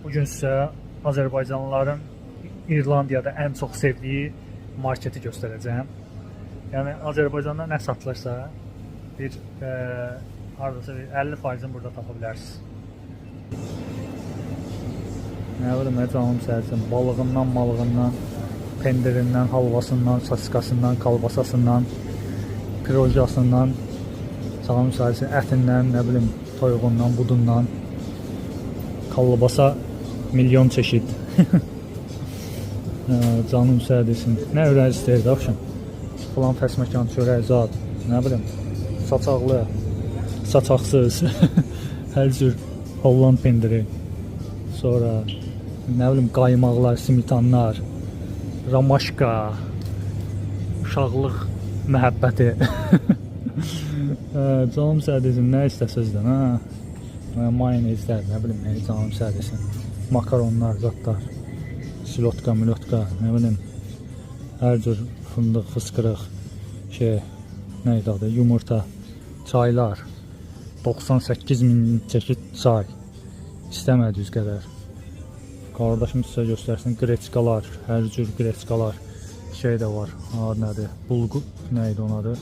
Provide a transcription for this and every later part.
Bugün sizə Azərbaycanlıların İrlandiyada ən çox sevdiyi marketi göstərəcəm. Yəni Azərbaycanda nə satılırsa bir hardasa 50%-ni burada tapa bilərsiniz. Nə bilim, canım sərsin, balığından, pendirindən, halvasından, saskasından, kalbasasından, pirojasından, canım sərsin, ətindən, nə bilim, toyuğundan, budundan, kalbasa milyon çeşid. Canım sərsin, nə ürək istəyir də axşam. Falan fəsməkan, çörək, zad, nə bilim, saçaqlı, saçaqsız, hər cür Holland pendiri. Sonra nə bilim, qaymaqlar, simitanlar, ramaşka, uşaqlıq məhəbbəti. Canım sədəsin, nə istəsizdən, hə? Mayonezlər, nə bilim, canım sədəsin. Makaronlar, zadlar, silotka, milotka, nə bilim, hər cür fındıq, fıskırıq, neydi adı, yumurta, çaylar, 98.000 çeşid çay, istəmədiyiniz qədər. Qardaşım sizə göstərsin, qreçkalar, hər cür qreçkalar, də var, nədir, bulgur, neydi onun adı,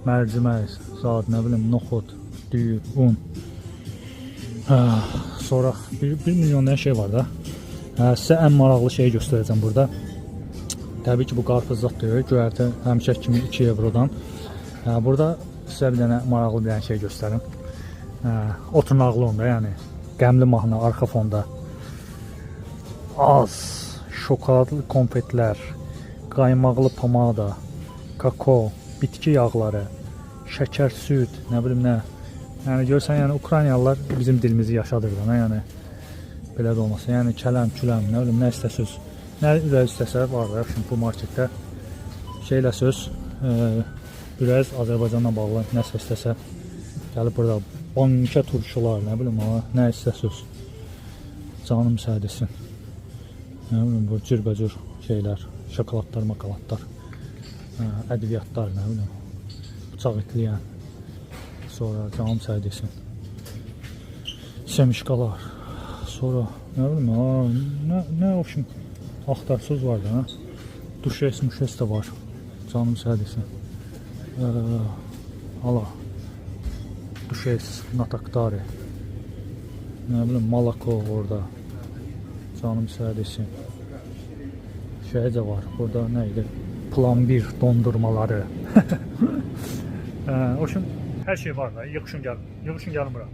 mərcimək, zad, nə bilim, noxud, düyür, un. Sonra 1 milyon nə var da. Sizə ən maraqlı şeyi göstərəcəm burada. Təbii ki, bu qarpız zad deyil, göyərti həmişə kimi 2 eurodan. Burada sizə bir dənə maraqlı bir şey göstərim. Oturmaqlı onda, yəni qəmli mahnı arxa fonda. Az, şokoladlı konfetlər, qaymaqlı pomada, kakao, bitki yağları, şəkər, süd, nə bilim nə. Yəni görsən, yəni Ukraynalılar bizim dilimizi yaşadır da, yəni belə də olmasın. Yəni kələm, küləm, nə bilim, nə istəsiz. Nə ürək istəsə var da, şimdi bu marketdə şeylə söz, ürək Azərbaycanla bağlı nəsə istəsə gəlib burada bankə turşular, nə bilim, nə istəsiz. Canım sədəsin. Nə bilim, bu cürbəcür şeylər, şokoladlar, makalatlar, ədviyyatlar, nə bilim, bıçaq itliyən, sonra canım sədəsin, semişkalar, sonra nə bilim, nə ofşun axtarsız var da, duşes, muşes də var, canım sədəsin, hala, duşes, nataktari, nə bilim, malako orada, canım sədəsin. Şeycə var, burada nə idi? Plan 1 dondurmaları. O üçün hər şey var da, yığışın gəlin bura.